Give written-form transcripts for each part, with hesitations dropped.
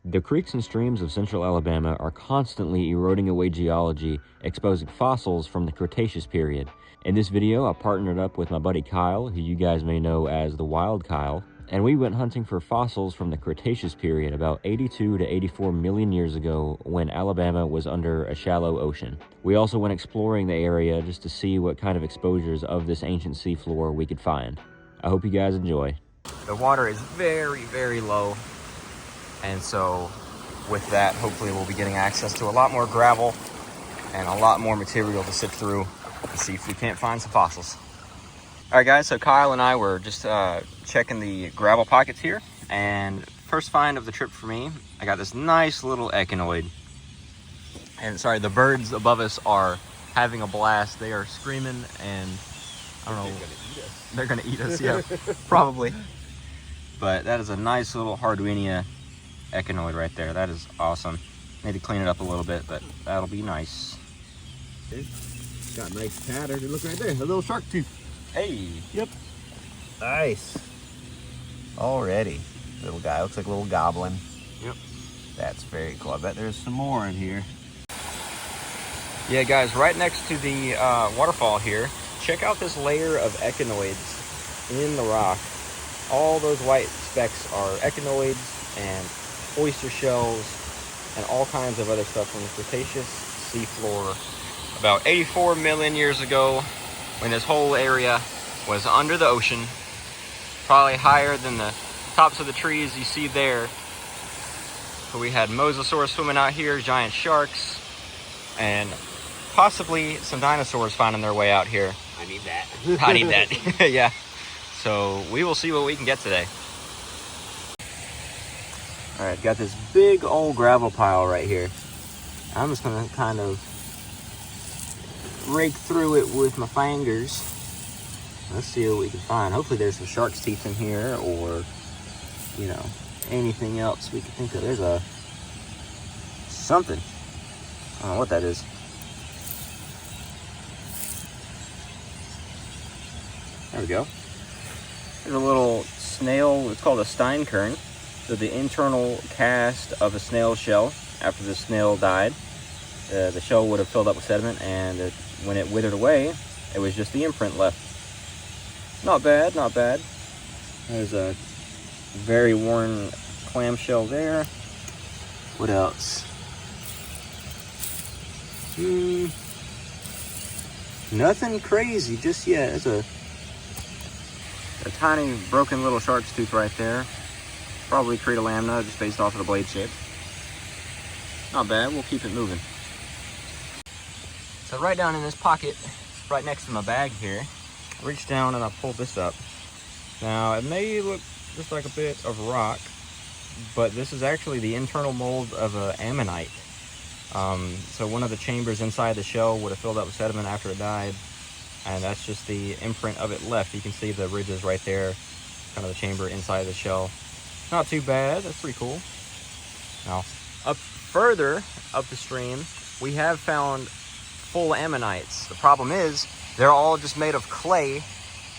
The creeks and streams of central Alabama are constantly eroding away geology, exposing fossils from the Cretaceous period. In this video, I partnered up with my buddy Kyle, who you guys may know as the Wild Kyle, and we went hunting for fossils from the Cretaceous period about 82 to 84 million years ago when Alabama was under a shallow ocean. We also went exploring the area just to see what kind of exposures of this ancient seafloor we could find. I hope you guys enjoy. The water is very, very low. And so with that, hopefully we'll be getting access to a lot more gravel and a lot more material to sift through and see if we can't find some fossils. All right, guys, so Kyle and I were just checking the gravel pockets here. And first find of the trip for me, I got this nice little echinoid. And sorry, the birds above us are having a blast. They are screaming and I don't know. They're gonna eat us, yeah, probably. But that is a nice little Hardwinia echinoid right there. That is awesome. Need to clean it up a little bit, but that'll be nice. Okay. Got a nice pattern. Look right there, a little shark tooth. Hey. Yep. Nice. Already. Little guy, looks like a little goblin. Yep. That's very cool. I bet there's some more in here. Yeah, guys, right next to the waterfall here, check out this layer of echinoids in the rock. All those white specks are echinoids and oyster shells and all kinds of other stuff from the Cretaceous seafloor about 84 million years ago when this whole area was under the ocean, probably higher than the tops of the trees you see there. So we had mosasaurs swimming out here, giant sharks, and possibly some dinosaurs finding their way out here. I need that. I need that. Yeah. So we will see what we can get today. All right, got this big old gravel pile right here. I'm just gonna kind of rake through it with my fingers. Let's see what we can find. Hopefully there's some shark's teeth in here or, you know, anything else we can think of. There's a something. I don't know what that is. There we go. There's a little snail, it's called a steinkern. So the internal cast of a snail shell, after the snail died, the shell would have filled up with sediment, and when it withered away, it was just the imprint left. Not bad, not bad. There's a very worn clamshell there. What else? Nothing crazy just yet. There's a tiny broken little shark's tooth right there. Probably Cretaceous, just based off of the blade shape. Not bad, we'll keep it moving. So right down in this pocket, right next to my bag here, I reached down and I pulled this up. Now, it may look just like a bit of rock, but this is actually the internal mold of an ammonite. So one of the chambers inside the shell would have filled up with sediment after it died, and that's just the imprint of it left. You can see the ridges right there, kind of the chamber inside the shell. Not too bad, that's pretty cool. Now, up further up the stream, we have found full ammonites. The problem is, they're all just made of clay,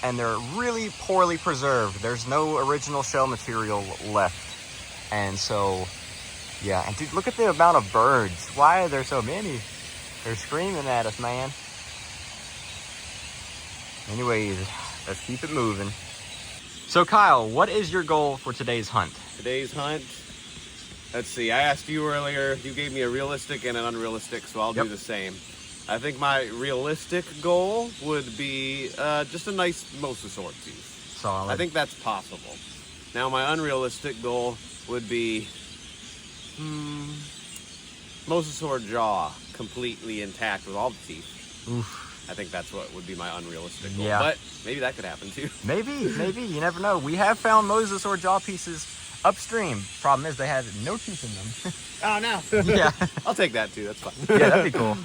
and they're really poorly preserved. There's no original shell material left. And so, yeah, and dude, look at the amount of birds. Why are there so many? They're screaming at us, man. Anyways, let's keep it moving. So Kyle, what is your goal for today's hunt? Today's hunt, let's see, I asked you earlier, you gave me a realistic and an unrealistic, so I'll do the same. I think my realistic goal would be just a nice mosasaur tooth. Solid. I think that's possible. Now my unrealistic goal would be mosasaur jaw completely intact with all the teeth. Oof. I think that's what would be my unrealistic goal. Yeah. But maybe that could happen too. Maybe, you never know. We have found mosasaur jaw pieces upstream. Problem is they had no teeth in them. Oh, no. Yeah. I'll take that too, that's fine. Yeah, that'd be cool.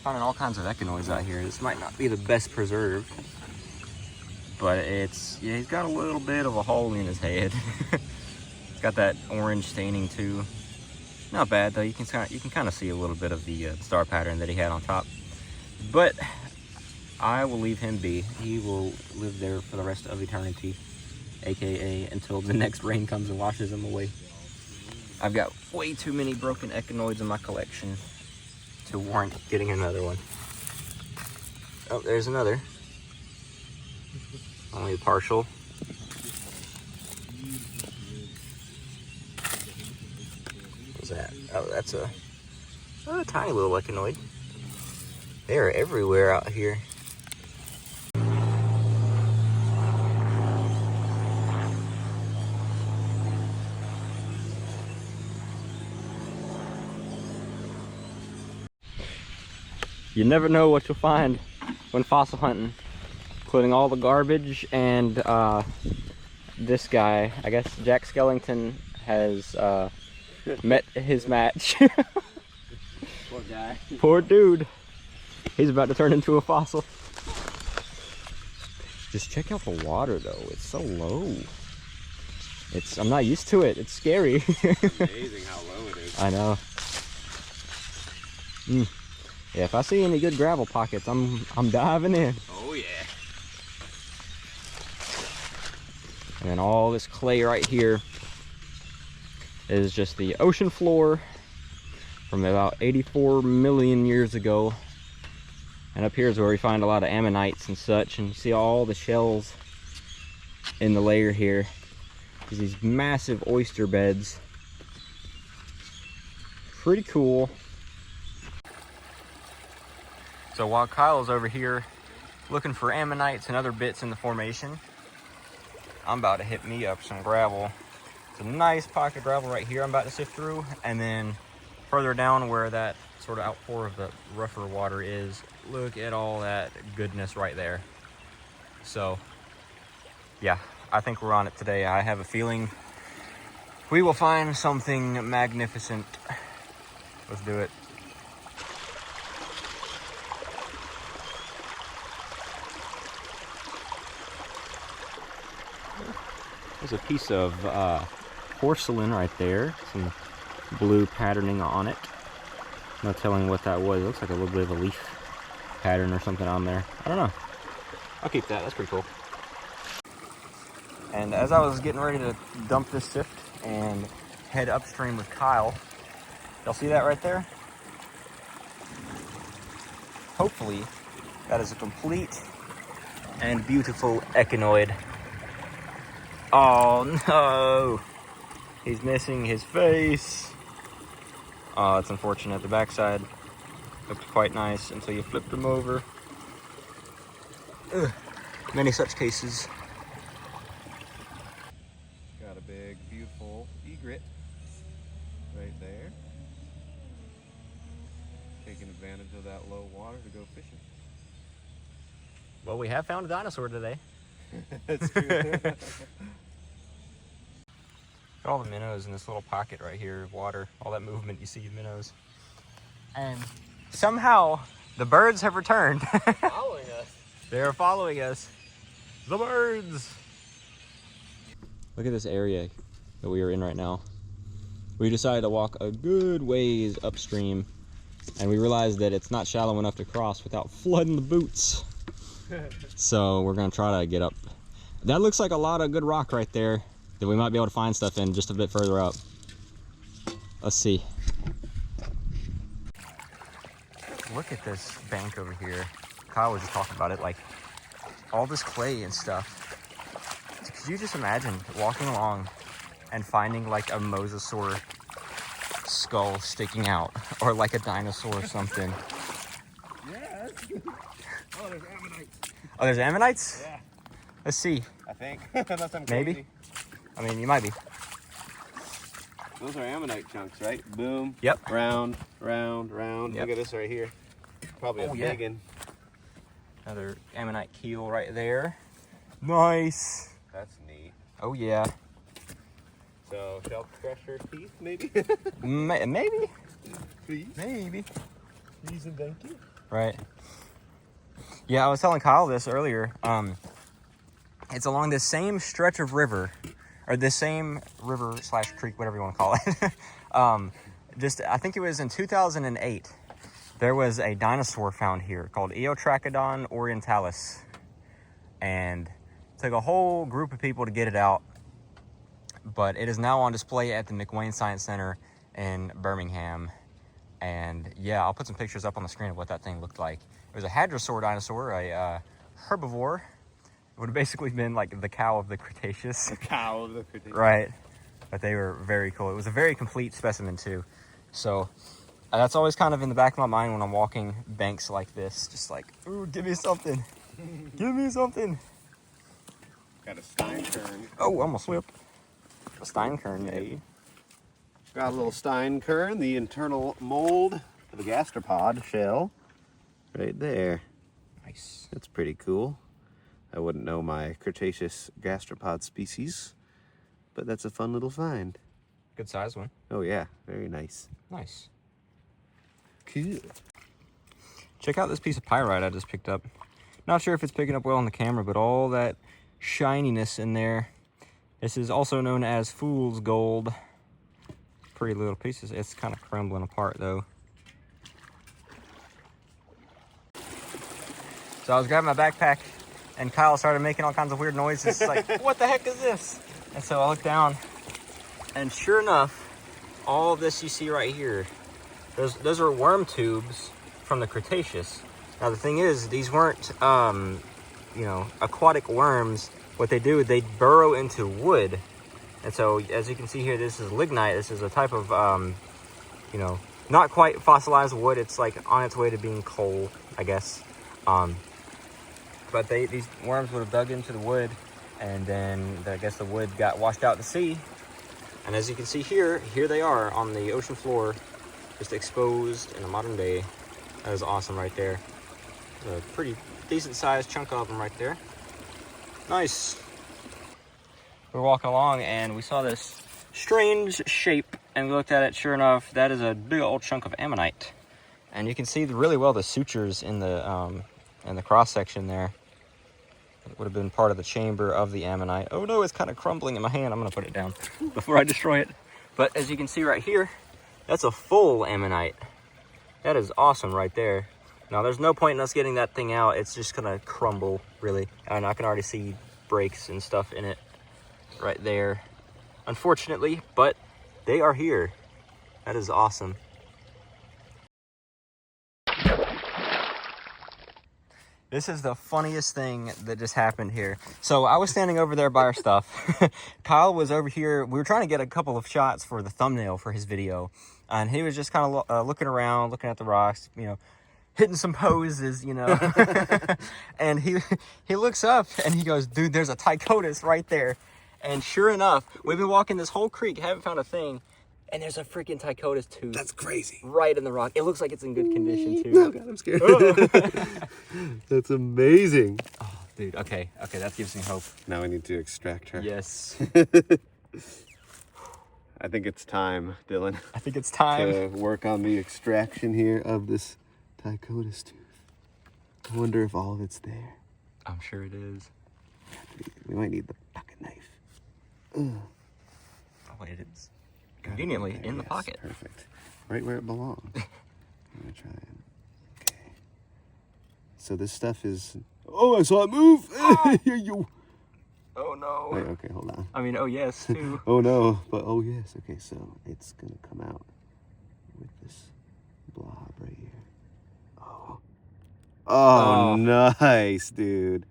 Finding all kinds of echinoids out here. This might not be the best preserved, but it's, yeah, he's got a little bit of a hole in his head. It's got that orange staining too. Not bad though. You can kind of see a little bit of the star pattern that he had on top. But I will leave him be. He will live there for the rest of eternity, aka until the next rain comes and washes him away. I've got way too many broken echinoids in my collection to warrant getting another one. Oh, there's another. Only partial. What's that? Oh, that's a tiny little echinoid. They are everywhere out here. You never know what you'll find when fossil hunting, including all the garbage. And this guy, I guess Jack Skellington, has met his match. Poor guy. Poor dude. He's about to turn into a fossil. Just check out the water though. It's so low. I'm not used to it. It's scary. It's amazing how low it is. I know. Yeah, if I see any good gravel pockets, I'm diving in. Oh yeah. And then all this clay right here is just the ocean floor from about 84 million years ago. And up here is where we find a lot of ammonites and such, and you see all the shells in the layer here. There's these massive oyster beds. Pretty cool. So while Kyle's over here looking for ammonites and other bits in the formation, I'm about to hit me up some gravel. It's a nice pocket of gravel right here I'm about to sift through, and then further down where that sort of outpour of the rougher water is, look at all that goodness right there. So yeah, I think we're on it today. I have a feeling we will find something magnificent. Let's do it. There's a piece of porcelain right there, some blue patterning on it. No telling what that was. It looks like a little bit of a leaf pattern or something on there. I don't know. I'll keep that. That's pretty cool. And as I was getting ready to dump this sift and head upstream with Kyle, y'all see that right there? Hopefully, that is a complete and beautiful echinoid. Oh no! He's missing his face. Oh, it's unfortunate. The backside looked quite nice until you flipped him over. Ugh. Many such cases. Got a big, beautiful egret right there. Taking advantage of that low water to go fishing. Well, we have found a dinosaur today. That's true. All the minnows in this little pocket right here of water, all that movement you see in minnows. And somehow the birds have returned. Following us. They're following us. The birds. Look at this area that we are in right now. We decided to walk a good ways upstream, and we realized that it's not shallow enough to cross without flooding the boots. So we're gonna try to get up. That looks like a lot of good rock right there that we might be able to find stuff in just a bit further up. Let's see. Look at this bank over here. Kyle was just talking about it, like all this clay and stuff. Could you just imagine walking along and finding like a mosasaur skull sticking out, or like a dinosaur or something? Yeah, that's good. Oh, there's ammonites. Oh, there's ammonites? Yeah. Let's see. I think. Unless I'm crazy. Maybe. I mean, you might be. Those are ammonite chunks, right? Boom. Yep. Round, round, round. Yep. Look at this right here. Probably a yeah. big one. Another ammonite keel right there. Nice. That's neat. Oh yeah. So, shell crusher teeth, maybe? Maybe. Please. Maybe. Please and thank you. Right. Yeah, I was telling Kyle this earlier. It's along this same stretch of river, or this same river / creek, whatever you want to call it. I think it was in 2008, there was a dinosaur found here called Eotrachodon orientalis. And it took a whole group of people to get it out. but it is now on display at the McWane Science Center in Birmingham. And yeah, I'll put some pictures up on the screen of what that thing looked like. It was a hadrosaur dinosaur, a herbivore. It would have basically been like the cow of the Cretaceous. The cow of the Cretaceous. Right. But they were very cool. It was a very complete specimen too. So that's always kind of in the back of my mind when I'm walking banks like this. Just like, ooh, give me something. Give me something. Got a Steinkern. Oh, almost slipped. A Steinkern, eh? Got a little Steinkern, the internal mold of a gastropod shell. Right there. Nice. That's pretty cool. I wouldn't know my Cretaceous gastropod species, but that's a fun little find. Good size one. Oh yeah, very nice. Nice. Cool. Check out this piece of pyrite I just picked up. Not sure if it's picking up well on the camera, but all that shininess in there. This is also known as fool's gold. Pretty little pieces. It's kind of crumbling apart though. So I was grabbing my backpack and Kyle started making all kinds of weird noises. Like, what the heck is this? And so I looked down and sure enough, all this you see right here, those are worm tubes from the Cretaceous. Now the thing is, these weren't, you know, aquatic worms. What they do, they burrow into wood. And so, as you can see here, this is lignite. This is a type of, you know, not quite fossilized wood. It's like on its way to being coal, I guess. But these worms would have dug into the wood, and then I guess the wood got washed out to sea. And as you can see here they are on the ocean floor, just exposed in the modern day. That is awesome right there. A pretty decent sized chunk of them right there. Nice. We were walking along and we saw this strange shape, and we looked at it. Sure enough, that is a big old chunk of ammonite. And you can see really well the sutures in the cross section there. It would have been part of the chamber of the ammonite. Oh no, it's kind of crumbling in my hand. I'm gonna put it down before I destroy it. But as you can see right here, that's a full ammonite. That is awesome right there. Now there's no point in us getting that thing out. It's just gonna crumble, really. And I can already see breaks and stuff in it right there, unfortunately, but they are here. That is awesome. This is the funniest thing that just happened here. So I was standing over there by our stuff. Kyle was over here. We were trying to get a couple of shots for the thumbnail for his video. And he was just kind of looking around, looking at the rocks, you know, hitting some poses, you know. And he looks up and he goes, dude, there's a Tychodus right there. And sure enough, we've been walking this whole creek, haven't found a thing. And there's a freaking Tychodus tooth. That's crazy. Right in the rock. It looks like it's in good condition too. Oh God, I'm scared. That's amazing. Oh, dude. Okay, that gives me hope. Now we need to extract her. Yes. I think it's time, Dylan. I think it's time to work on the extraction here of this Tychodus tooth. I wonder if all of it's there. I'm sure it is. We might need the pocket knife. Oh wait, it is. Conveniently in the pocket. Perfect. Right where it belongs. I'm gonna try it. Okay. So this stuff is. Oh, I saw it move. Oh no. Wait, okay, hold on. I mean, oh yes, too. Oh no, but oh yes. Okay, so it's gonna come out with this blob right here. Oh. Oh, nice, dude.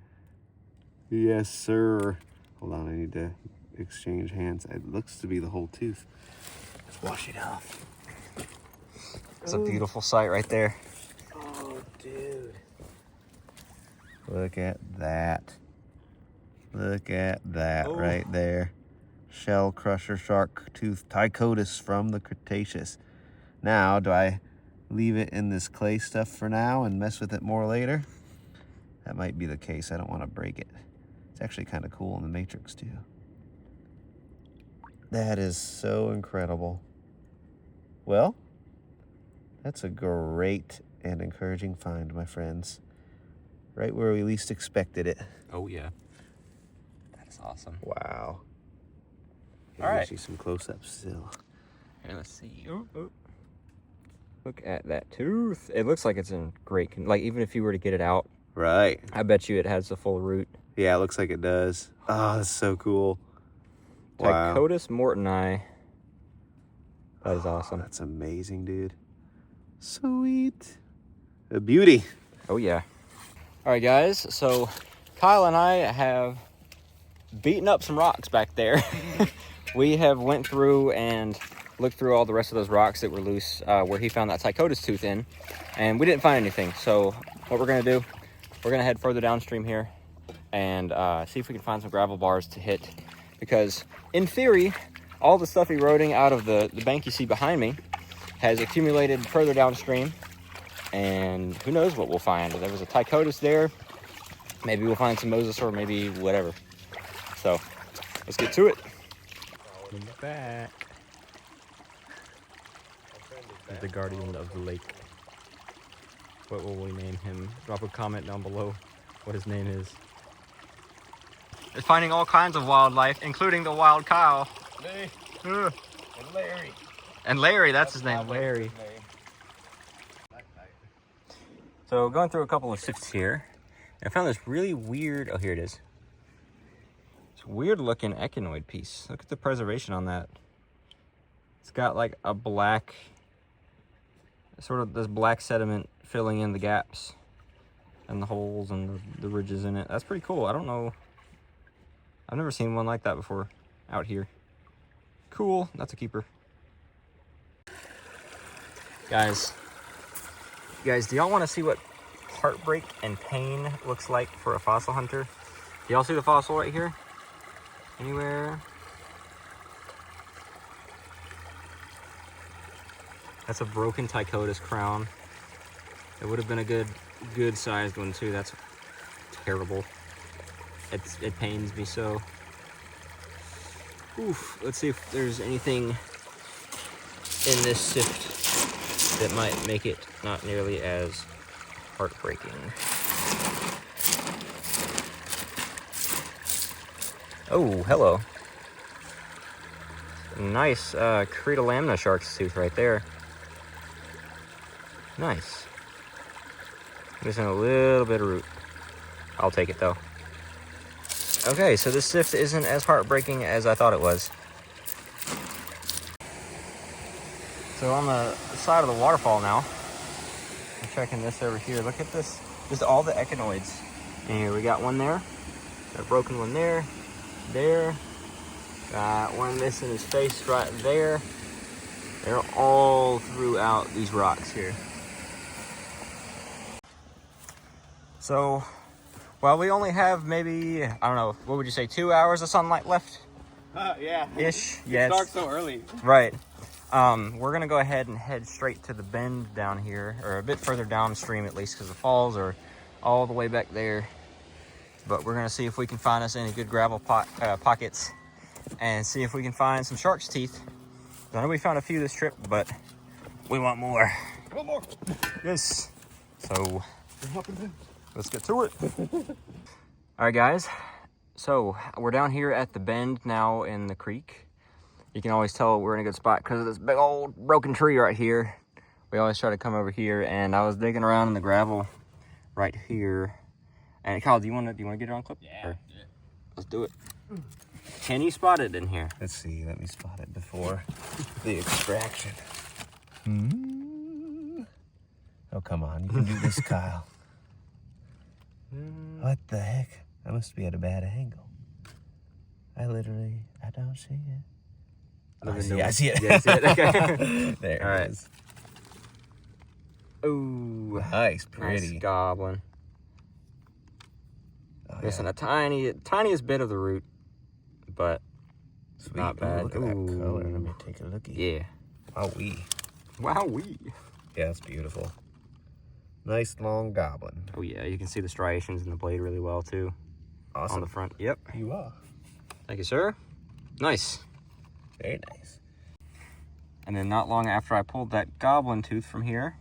Yes, sir. Hold on, I need to exchange hands. It looks to be the whole tooth. Let's wash it off. It's a beautiful sight right there. Oh, dude. Look at that. Look at that right there. Shell crusher shark tooth Tychodus from the Cretaceous. Now, do I leave it in this clay stuff for now and mess with it more later? That might be the case. I don't want to break it. It's actually kind of cool in the Matrix too. That is so incredible. Well, that's a great and encouraging find, my friends. Right where we least expected it. Oh yeah. That is awesome. Wow. All right. See some close-ups still. And let's see. Oh. Look at that tooth. It looks like it's in great like even if you were to get it out. Right. I bet you it has the full root. Yeah, it looks like it does. Oh, that's so cool. Wow. Tychotus mortoni. That is awesome. That's amazing, dude. Sweet. A beauty. Oh yeah. All right, guys. So Kyle and I have beaten up some rocks back there. We have went through and looked through all the rest of those rocks that were loose where he found that Tychotus tooth in, and we didn't find anything. So what we're gonna do, we're gonna head further downstream here and see if we can find some gravel bars to hit, because in theory, all the stuff eroding out of the bank you see behind me has accumulated further downstream, and who knows what we'll find. There was a Tychotus there. Maybe we'll find some mosasaur, maybe whatever. So let's get to it. Back. The guardian of the lake. What will we name him? Drop a comment down below what his name is. It's finding all kinds of wildlife, including the wild Kyle. Hey. And Larry. And Larry, that's his name, Larry. So going through a couple of sifts here, I found this really weird, oh here it is. It's a weird looking echinoid piece. Look at the preservation on that. It's got like a black, sort of this black sediment filling in the gaps and the holes and the ridges in it. That's pretty cool. I don't know, I've never seen one like that before out here. Cool, that's a keeper. Guys, do y'all want to see what heartbreak and pain looks like for a fossil hunter? Do y'all see the fossil right here? Anywhere? That's a broken Tychotus crown. It would have been a good sized one too. That's terrible. It pains me so. Oof, let's see if there's anything in this sift that might make it not nearly as heartbreaking. Oh, hello. Nice Cretaceous shark's tooth right there. Nice. Missing a little bit of root. I'll take it though. Okay, so this sift isn't as heartbreaking as I thought it was. So on the side of the waterfall now, I'm checking this over here. Look at this, just all the echinoids. And here we got one there, got a broken one there, got one missing his face right there. They're all throughout these rocks here. So, while we only have maybe, I don't know, what would you say, 2 hours of sunlight left? Yeah. Ish, It yes. starts so early. Right. We're gonna go ahead and head straight to the bend down here, or a bit further downstream at least, because the falls are all the way back there. But we're gonna see if we can find us any good gravel pockets, and see if we can find some shark's teeth. I know we found a few this trip, but we want more. One more. Yes. So let's get to it. All right, guys. So we're down here at the bend now in the creek. You can always tell we're in a good spot because of this big old broken tree right here. We always try to come over here, and I was digging around in the gravel right here. And Kyle, do you want to get it on clip? Yeah. Let's do it. Can you spot it in here? Let's see. Let me spot it before the extraction. Oh, come on. You can do this, Kyle. What the heck? I must be at a bad angle. I don't see it. I see it. Yeah, I see it. Okay. There All it right. is. Ooh, Nice, pretty. nice goblin. Oh, Missing yeah. a tiniest bit of the root, but Sweet. not Ooh, bad. look at that Ooh. color. Let me take a looky. yeah. Wowee. Wowee. Yeah, it's beautiful. Nice long goblin. Oh yeah, you can see the striations in the blade really well too. Awesome. On the front. Yep. You are. Thank you, sir. Nice. Very nice. And then not long after I pulled that goblin tooth from here,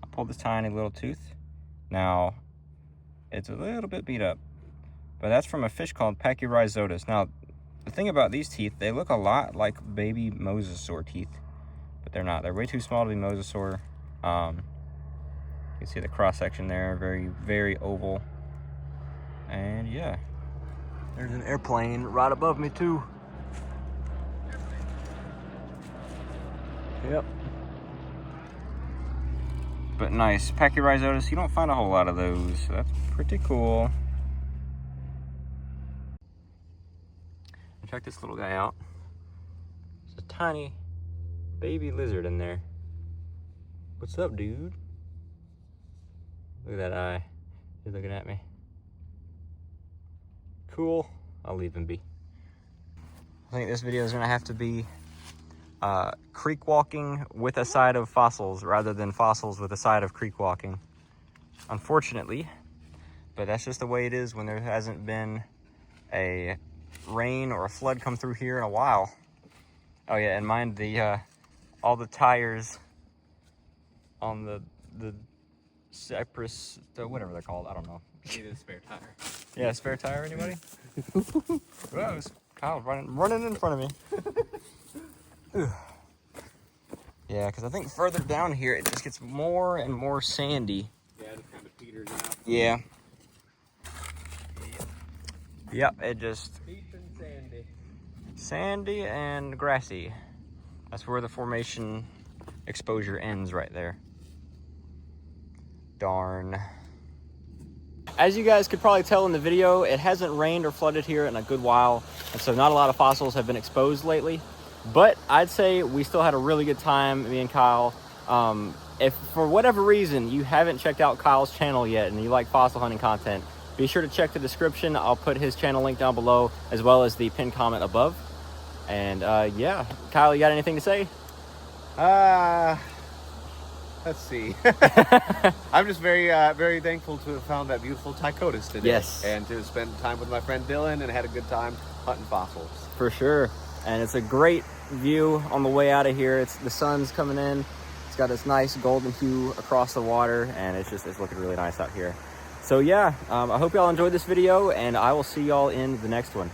I pulled this tiny little tooth. Now, it's a little bit beat up, but that's from a fish called Pachyrhizotus. Now, the thing about these teeth, they look a lot like baby mosasaur teeth, but they're not. They're way too small to be mosasaur. You can see the cross section there, very, very oval. And yeah, there's an airplane right above me too. Yep. But nice. Pachyrhizotus, you don't find a whole lot of those, so that's pretty cool. Check this little guy out. There's a tiny baby lizard in there. What's up, dude? Look at that eye. He's looking at me. Cool. I'll leave him be. I think this video is gonna have to be creek walking with a side of fossils rather than fossils with a side of creek walking. Unfortunately, but that's just the way it is when there hasn't been a rain or a flood come through here in a while. Oh yeah, and mind the all the tires on the cypress, whatever they're called, I don't know. Need a spare tire. Yeah, spare tire, anybody? Whoa, Kyle's running in front of me. Yeah, because I think further down here it just gets more and more sandy. Yeah, it just kind of peters out. Yeah. Yep, it just Deep and sandy. sandy and grassy. That's where the formation exposure ends right there. Darn. As you guys could probably tell in the video, it hasn't rained or flooded here in a good while, and so not a lot of fossils have been exposed lately. But I'd say we still had a really good time, me and Kyle. If for whatever reason you haven't checked out Kyle's channel yet and you like fossil hunting content, be sure to check the description. I'll put his channel link down below as well as the pinned comment above. And yeah, Kyle, you got anything to say? Let's see. I'm just very, very thankful to have found that beautiful Tychotus today. Yes. And to spend time with my friend Dylan and had a good time hunting fossils. For sure. And it's a great view on the way out of here. The sun's coming in. It's got this nice golden hue across the water, and it's looking really nice out here. So yeah, I hope y'all enjoyed this video, and I will see y'all in the next one.